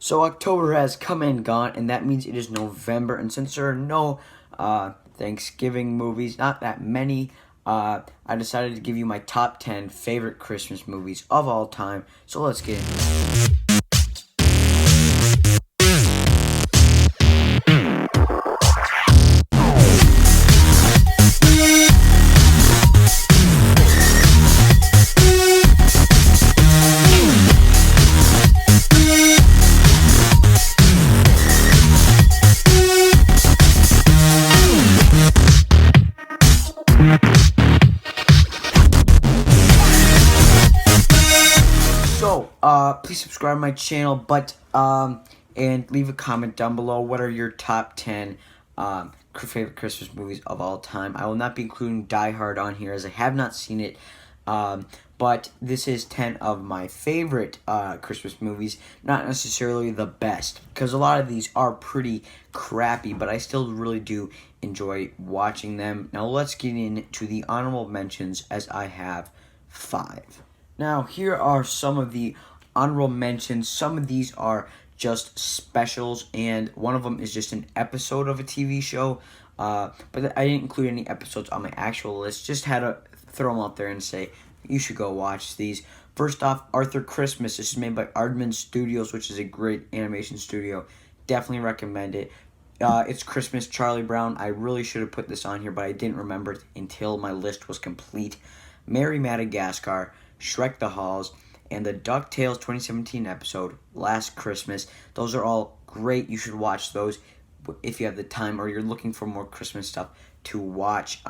So October has come and gone, and that means it is November. And since there are no Thanksgiving movies, not that many, I decided to give you my top 10 favorite Christmas movies of all time. So let's get into it. So, please subscribe to my channel, and leave a comment down below. What are your top 10 favorite Christmas movies of all time? I will not be including Die Hard on here as I have not seen it, but this is 10 of my favorite Christmas movies. Not necessarily the best, because a lot of these are pretty crappy, but I still really do enjoy watching them. Now, let's get into the honorable mentions, as I have 5. Now, here are some of the honorable mentions. Some of these are just specials, and one of them is just an episode of a TV show. But I didn't include any episodes on my actual list. Just had to throw them out there and say, you should go watch these. First off, Arthur Christmas. This is made by Aardman Studios, which is a great animation studio. Definitely recommend it. It's Christmas, Charlie Brown. I really should have put this on here, but I didn't remember it until my list was complete. Merry Madagascar, Shrek the Halls, and the DuckTales 2017 episode, Last Christmas. Those are all great. You should watch those if you have the time or you're looking for more Christmas stuff to watch.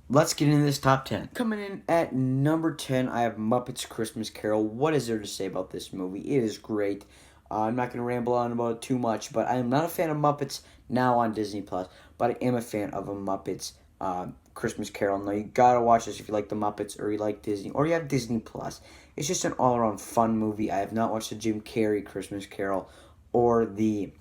Let's get into this top 10. Coming in at number 10, I have Muppets Christmas Carol. What is there to say about this movie? It is great. I'm not going to ramble on about it too much, but I am not a fan of Muppets now on Disney+, but I am a fan of a Muppets Christmas Carol. Now, you gotta watch this if you like the Muppets or you like Disney or you have Disney+. It's just an all-around fun movie. I have not watched the Jim Carrey Christmas Carol or the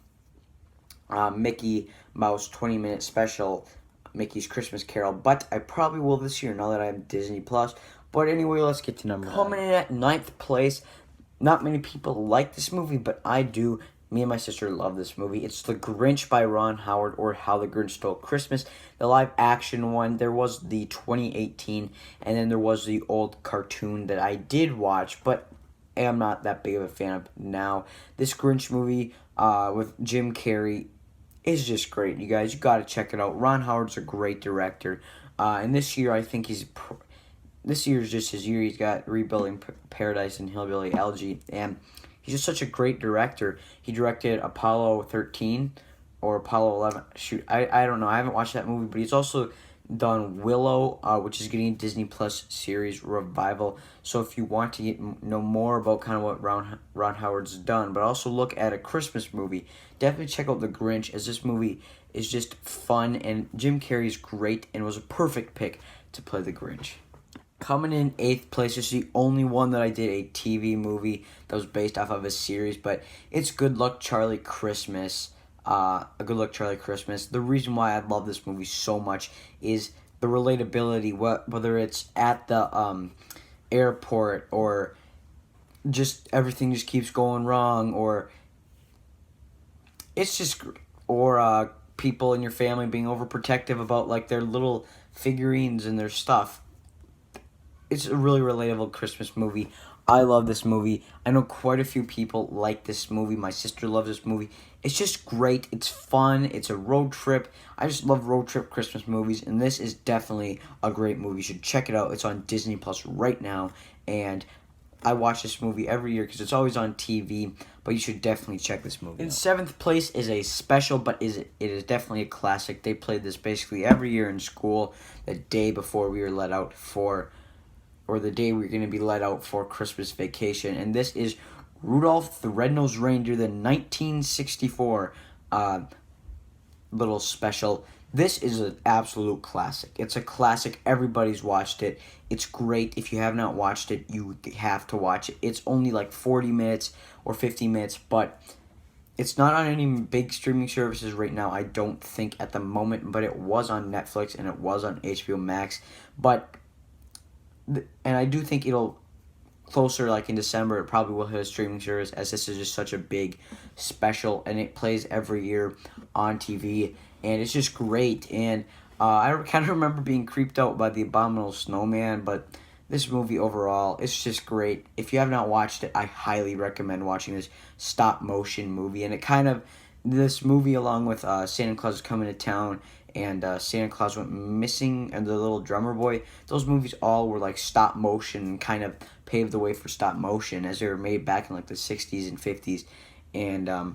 Mickey Mouse 20-minute special, Mickey's Christmas Carol, but I probably will this year now that I have Disney+. But anyway, let's get to number 9. Coming in at 9th place, not many people like this movie, but I do. Me and my sister love this movie. It's The Grinch by Ron Howard, or How the Grinch Stole Christmas. The live-action one. There was the 2018, and then there was the old cartoon that I did watch, but am not that big of a fan of now. This Grinch movie with Jim Carrey is just great, you guys. You got to check it out. Ron Howard's a great director, and this year I think this year is just his year. He's got Rebuilding Paradise and Hillbilly Elegy, and he's just such a great director. He directed Apollo 13 or Apollo 11. Shoot, I don't know. I haven't watched that movie, but he's also done Willow, which is getting a Disney Plus series revival. So if you want to know more about kind of what Ron Howard's done, but also look at a Christmas movie, definitely check out The Grinch, as this movie is just fun, and Jim Carrey's great and was a perfect pick to play The Grinch. Coming in 8th place, this is the only one that I did a TV movie that was based off of a series, but it's Good Luck Charlie Christmas. A Good Luck Charlie Christmas. The reason why I love this movie so much is the relatability, whether it's at the airport or just everything just keeps going wrong, or it's just, or people in your family being overprotective about like their little figurines and their stuff. It's a really relatable Christmas movie. I love this movie. I know quite a few people like this movie. My sister loves this movie. It's just great. It's fun. It's a road trip. I just love road trip Christmas movies, and this is definitely a great movie. You should check it out. It's on Disney Plus right now, and I watch this movie every year because it's always on TV, but you should definitely check this movie out. In 7th place is a special, but it is definitely a classic. They played this basically every year in school the day before we were let out for, or the day we're going to be let out for Christmas vacation. And this is Rudolph the Red-Nosed Reindeer, the 1964 little special. This is an absolute classic. It's a classic. Everybody's watched it. It's great. If you have not watched it, you have to watch it. It's only like 40 minutes or 50 minutes, but it's not on any big streaming services right now, I don't think, at the moment, but it was on Netflix and it was on HBO Max. And I do think it'll closer, like in December, it probably will hit a streaming service, as this is just such a big special, and it plays every year on TV, and it's just great. And I kind of remember being creeped out by the Abominable Snowman, but this movie overall, it's just great. If you have not watched it, I highly recommend watching this stop motion movie. And it kind of, this movie along with Santa Claus is Coming to Town and Santa Claus Went Missing and The Little Drummer Boy, those movies all were like stop motion and kind of paved the way for stop motion as they were made back in like the 60s and 50s. And I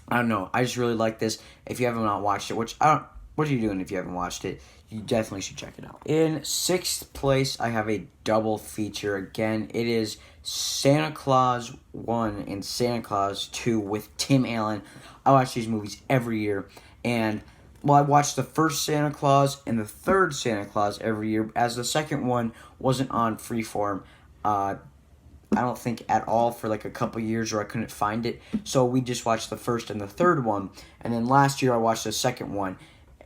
don't know, I just really like this. If you haven't not watched it, which I don't, what are you doing if you haven't watched it? You definitely should check it out. In 6th place, I have a double feature. Again, it is Santa Claus 1 and Santa Claus 2 with Tim Allen. I watch these movies every year. And, well, I watched the first Santa Claus and the third Santa Claus every year, as the second one wasn't on Freeform. I don't think at all for like a couple years, or I couldn't find it. So we just watched the first and the third one. And then last year I watched the second one.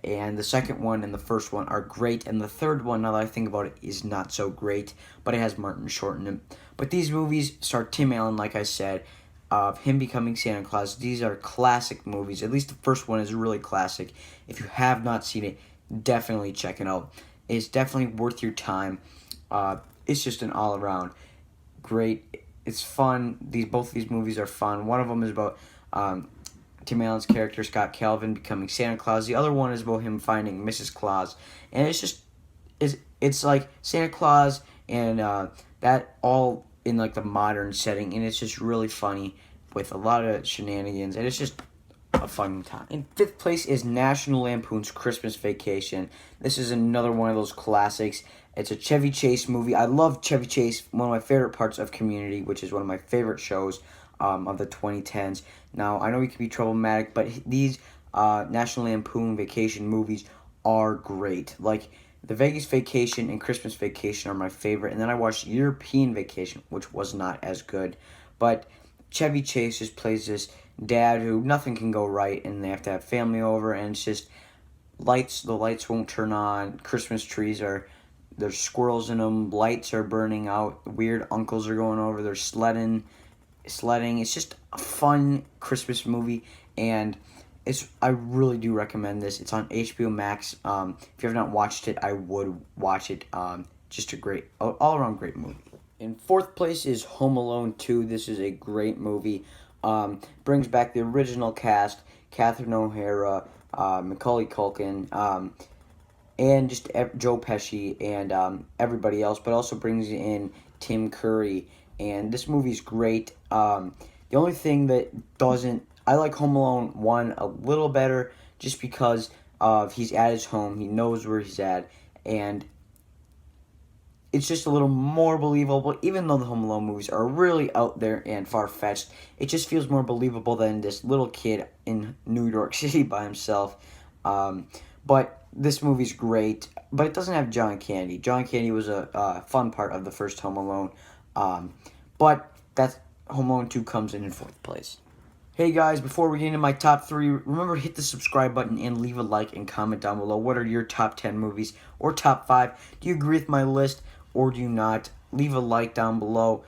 And the second one and the first one are great. And the third one, now that I think about it, is not so great. But it has Martin Short in it. But these movies star Tim Allen, like I said, of him becoming Santa Claus. These are classic movies. At least the first one is really classic. If you have not seen it, definitely check it out. It's definitely worth your time. It's just an all-around great. It's fun. Both of these movies are fun. One of them is about Tim Allen's character, Scott Calvin, becoming Santa Claus. The other one is about him finding Mrs. Claus. And it's just, it's like Santa Claus and that all in like the modern setting. And it's just really funny with a lot of shenanigans. And it's just a fun time. In 5th place is National Lampoon's Christmas Vacation. This is another one of those classics. It's a Chevy Chase movie. I love Chevy Chase, one of my favorite parts of Community, which is one of my favorite shows of the 2010s. Now, I know he can be problematic, but these National Lampoon Vacation movies are great. Like, the Vegas Vacation and Christmas Vacation are my favorite. And then I watched European Vacation, which was not as good. But Chevy Chase just plays this dad who nothing can go right, and they have to have family over, and it's just the lights won't turn on, Christmas trees there's squirrels in them, lights are burning out, weird uncles are going over, there's sledding. It's just a fun Christmas movie, and I really do recommend this. It's on HBO Max. If you have not watched it, I would watch it. Just a great, all-around great movie. In 4th place is Home Alone 2. This is a great movie. Brings back the original cast, Catherine O'Hara, Macaulay Culkin, and just Joe Pesci and everybody else, but also brings in Tim Curry. And this movie's great. The only thing that doesn't, I like Home Alone 1 a little better, just because of he's at his home, he knows where he's at, and it's just a little more believable. Even though the Home Alone movies are really out there and far-fetched, it just feels more believable than this little kid in New York City by himself. But this movie's great, but it doesn't have John Candy. John Candy was a fun part of the first Home Alone. But that's Home Alone 2 comes in 4th place. Hey guys, before we get into my top 3, remember to hit the subscribe button and leave a like and comment down below. What are your top 10 movies or top 5? Do you agree with my list or do you not? Leave a like down below.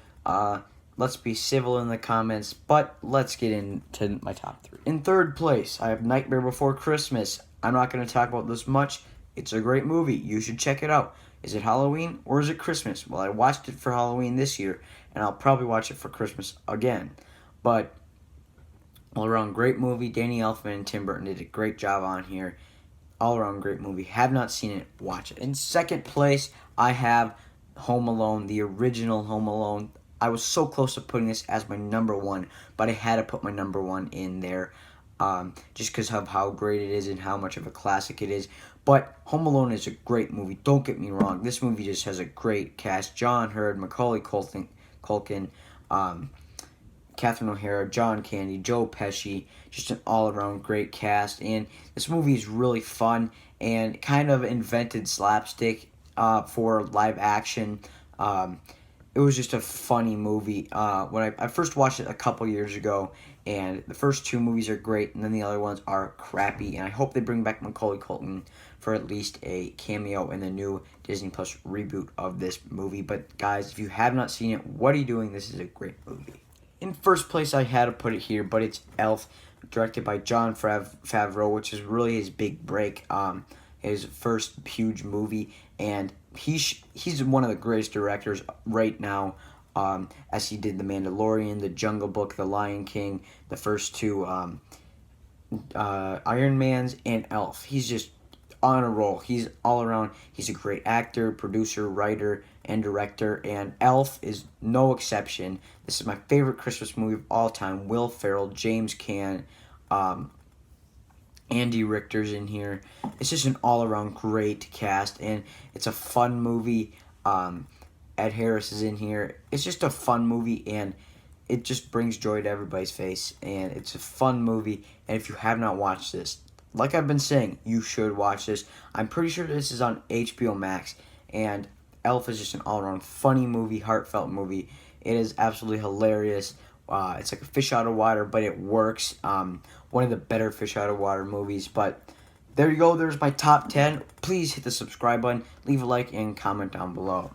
Let's be civil in the comments, but let's get into my top 3. In 3rd place, I have Nightmare Before Christmas. I'm not going to talk about this much. It's a great movie. You should check it out. Is it Halloween or is it Christmas? Well, I watched it for Halloween this year, and I'll probably watch it for Christmas again. But all around great movie. Danny Elfman and Tim Burton did a great job on here. All around great movie. Have not seen it, watch it. In 2nd place, I have Home Alone, the original Home Alone. I was so close to putting this as my number 1, but I had to put my number 1 in there. Just because of how great it is and how much of a classic it is. But Home Alone is a great movie. Don't get me wrong. This movie just has a great cast. John Hurd, Macaulay Culkin, Catherine O'Hara, John Candy, Joe Pesci. Just an all-around great cast. And this movie is really fun and kind of invented slapstick for live action. it was just a funny movie. When I first watched it a couple years ago, and the first two movies are great, and then the other ones are crappy. And I hope they bring back Macaulay Culkin for at least a cameo in the new Disney Plus reboot of this movie. But guys, if you have not seen it, what are you doing? This is a great movie. In first place, I had to put it here, but it's Elf, directed by Jon Favreau, which is really his big break. His first huge movie, and he's one of the greatest directors right now, as he did The Mandalorian, The Jungle Book, The Lion King, the first two Iron Mans, and Elf. He's just on a roll. He's all around. He's a great actor, producer, writer, and director, and Elf is no exception. This is my favorite Christmas movie of all time. Will Ferrell, James Caan, Andy Richter's in here. It's just an all-around great cast, and it's a fun movie. Ed Harris is in here. It's just a fun movie, and it just brings joy to everybody's face, and it's a fun movie. And if you have not watched this, like I've been saying, you should watch this. I'm pretty sure this is on HBO Max, and Elf is just an all-around funny movie, heartfelt movie. It is absolutely hilarious. It's like a fish out of water, but it works. One of the better fish out of water movies. But there you go. There's my top 10. Please hit the subscribe button, leave a like, and comment down below.